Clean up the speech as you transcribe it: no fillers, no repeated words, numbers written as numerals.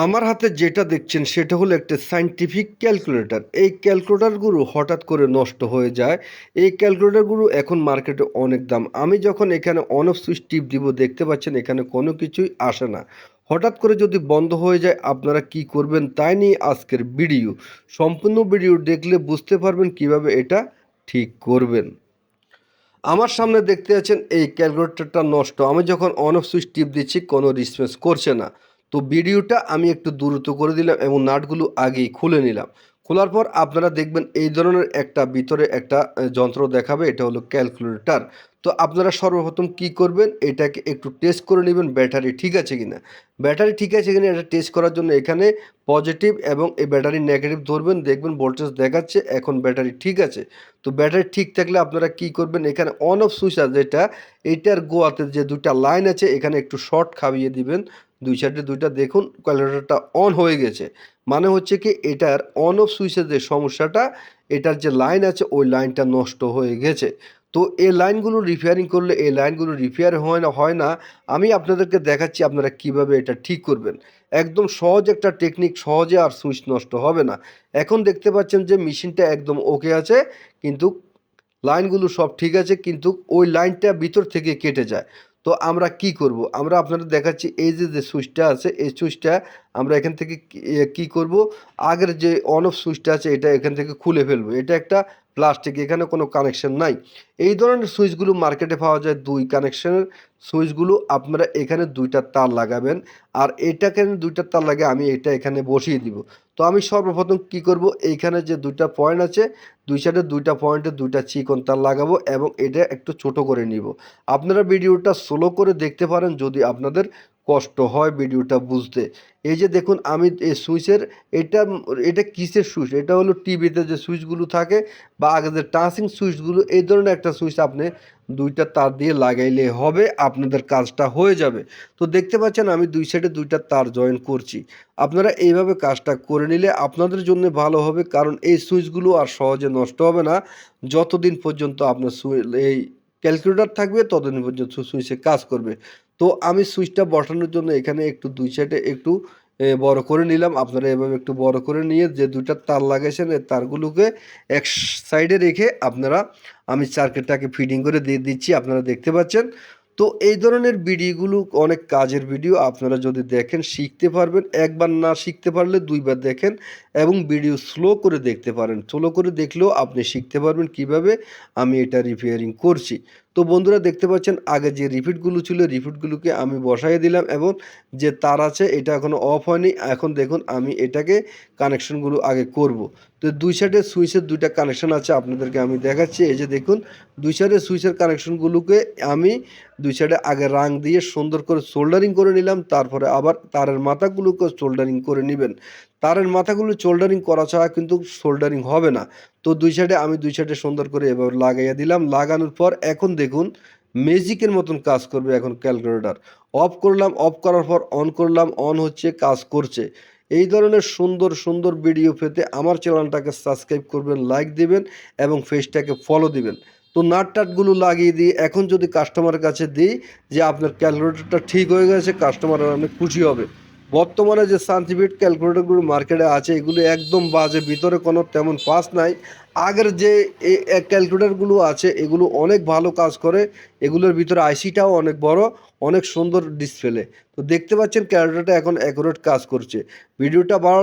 আমার হাতে যেটা দেখছেন সেটা হলো একটা সায়েন্টিফিক ক্যালকুলেটর। এই ক্যালকুলেটরগুলো হঠাৎ করে নষ্ট হয়ে যায়। এই ক্যালকুলেটরগুলো এখন মার্কেটে অনেক দাম। আমি যখন এখানে অন অফ সুইচ টিপ দিব দেখতে পাচ্ছেন এখানে কোনো কিছুই আসে না। হঠাৎ করে যদি বন্ধ হয়ে যায় আপনারা কি করবেন তাই নিয়ে আজকের ভিডিও। সম্পূর্ণ ভিডিও দেখলে বুঝতে পারবেন কিভাবে এটা ঠিক করবেন। আমার সামনে দেখতে পাচ্ছেন এই ক্যালকুলেটরটা নষ্ট। আমি যখন অন অফ সুইচ টিপ দিচ্ছি কোনো রেসপন্স করছে না। তো ভিডিওটা আমি একটু দ্রুত করে দিলাম এবং নাটগুলো আগেই খুলে নিলাম। খোলার পর আপনারা দেখবেন এই ধরনের একটা ভিতরে একটা যন্ত্র দেখাবে, এটা হলো ক্যালকুলেটর। তো আপনারা সর্বপ্রথম কি করবেন, এটাকে একটু টেস্ট করে নেবেন ব্যাটারি ঠিক আছে কিনা। ব্যাটারি ঠিক আছে কিনা এটা টেস্ট করার জন্য এখানে পজিটিভ এবং এই ব্যাটারি নেগেটিভ ধরবেন, দেখবেন ভোল্টেজ দেখাচ্ছে এখন ব্যাটারি ঠিক আছে। তো ব্যাটারি ঠিক থাকলে আপনারা কি করবেন, এখানে অন অফ সুইচ আছে যেটা, এইটার গোয়াতে যে দুইটা লাইন আছে এখানে একটু শর্ট খাইয়ে দিবেন। দুই সাইডে দুইটা দেখুন ক্যালকুলেটরটা অন হয়ে গেছে। মানে হচ্ছে কি এটার অন অফ সুইচের যে সমস্যাটা, এটার যে লাইন আছে ওই লাইনটা নষ্ট হয়ে গেছে। তো এই লাইনগুলো রিপেয়ারিং করলে এই লাইনগুলো রিপেয়ার হয় না। আমি আপনাদেরকে দেখাচ্ছি আপনারা কিভাবে এটা ঠিক করবেন। একদম সহজ একটা টেকনিক, সহজে আর সুইচ নষ্ট হবে না। এখন দেখতে পাচ্ছেন যে মেশিনটা একদম ওকে আছে, কিন্তু লাইনগুলো সব ঠিক আছে, কিন্তু ওই লাইনটা ভিতর থেকে কেটে যায়। তো আমরা কি করব? আমরা আপনাদের দেখাচ্ছি এই যে সুইচটা আছে এই সুইচটা আমরা এখান থেকে কি করব, আগের যে অন অফ সুইচটা আছে এটা এখান থেকে খুলে ফেলবো। এটা একটা প্লাস্টিক, এখানে কোনো কানেকশন নাই। এই ধরনের সুইচগুলো মার্কেটে পাওয়া যায় ২ কানেকশনের সুইচগুলো। আপনারা এখানে ২ টা তার লাগাবেন। আর এটাকে ২ টা তার লাগিয়ে আমি এটা এখানে বসিয়ে দিব। তো আমি সর্বপ্রথম কি করব, এইখানে যে ২ টা পয়েন্ট আছে দুই সাইডে ২ টা পয়েন্টে ২ টা চিকন তার লাগাবো এবং এটা একটু ছোট করে নিব। আপনারা ভিডিওটা স্লো করে দেখতে পারেন যদি আপনাদের কষ্ট হয় ভিডিওটা বুঝতে। এই যে দেখুন আমি এই সুইচের এটা এটা কিসের সুইচ? এটা হলো টিভিতে যে সুইচগুলো থাকে বা আগে যে টাচিং সুইচগুলো, এই ধরনের একটা সুইচ আপনি ২ টা তার দিয়ে লাগাইলে হবে, আপনাদের কাজটা হয়ে যাবে। তো দেখতে পাচ্ছেন আমি ২ সাইডে ২ টা তার জয়েন করছি। আপনারা এইভাবে কাজটা করে নিলে আপনাদের জন্য ভালো হবে, কারণ এই সুইচগুলো আর সহজে নষ্ট হবে না। যতদিন পর্যন্ত আপনার এই ক্যালকুলেটর থাকবে ততদিন পর্যন্ত সুইচে কাজ করবে। তো আমি সুইচটা বসানোর জন্য এখানে একটু ২ সাইডে একটু বড় করে নিলাম। আপনারা এভাবে একটু বড় করে নিয়ে যে ২ টা তার লাগাইছেন এই তারগুলোকে এক সাইডে রেখে আপনারা আমি সার্কিটটাকে ফিটিং করে দিয়ে দিচ্ছি, আপনারা দেখতে পাচ্ছেন। তো এই ধরনের ভিডিওগুলো অনেক কাজের ভিডিও, আপনারা যদি দেখেন শিখতে পারবেন। একবার না শিখতে পারলে ২ বার দেখেন এবং ভিডিও স্লো করে দেখতে পারেন। স্লো করে দেখলেও আপনি শিখতে পারবেন কিভাবে আমি এটা রিপেয়ারিং করছি। তো বন্ধুরা দেখতে পাচ্ছেন আগে যে রিপিটগুলো ছিল রিপিটগুলোকে আমি বসায় দিলাম এবং যে তার আছে এটা এখনও অফ হয়নি। এখন দেখুন আমি এটাকে কানেকশনগুলো আগে করব। তো ২ সাইডে সুইচের ২ টা কানেকশন আছে আপনাদেরকে আমি দেখাচ্ছি। এই যে দেখুন ২ সাইডে সুইচের কানেকশনগুলোকে আমি ২ সাইডে আগে রাং দিয়ে সুন্দর করে সোল্ডারিং করে নিলাম। তারপরে আবার তারের মাথাগুলোকে সোল্ডারিং করে নিবেন। তারের মাথাগুলো সোল্ডারিং করা ছাড়া কিন্তু সোল্ডারিং হবে না। তো ২ সাইডে আমি ২ সাইডে সুন্দর করে এভাবে লাগাইয়া দিলাম। লাগানোর পর এখন দেখুন ম্যাজিকের মতন কাজ করবে এখন ক্যালকুলেটর। অফ করলাম, অফ করার পর অন করলাম, অন হচ্ছে, কাজ করছে। এই ধরনের সুন্দর, সুন্দর ভিডিও পেতে আমার চ্যানেলটাকে সাবস্ক্রাইব করবেন, লাইক দিবেন এবং পেজটাকে ফলো দিবেন। তো নাট-টাটগুলো লাগিয়ে দিয়ে এখন যদি কাস্টমারের কাছে দিই যে আপনার ক্যালকুলেটরটা ঠিক হয়ে গেছে, কাস্টমার অনেক খুশি হবে। বর্তমানে যে সায়েন্টিফিক ক্যালকুলেটরগুলো মার্কেটে আছে এগুলো একদম বাজে, ভিতরে কোনো তেমন পাস নাই। আগের যে ক্যালকুলেটরগুলো আছে এগুলো অনেক ভালো কাজ করে। এগুলোর ভিতরে আইসিটাও অনেক বড়, অনেক সুন্দর ডিসপ্লে। তো দেখতে পাচ্ছেন ক্যালকুলেটরটা এখন অ্যাকুরেট কাজ করছে। ভিডিওটা ভালো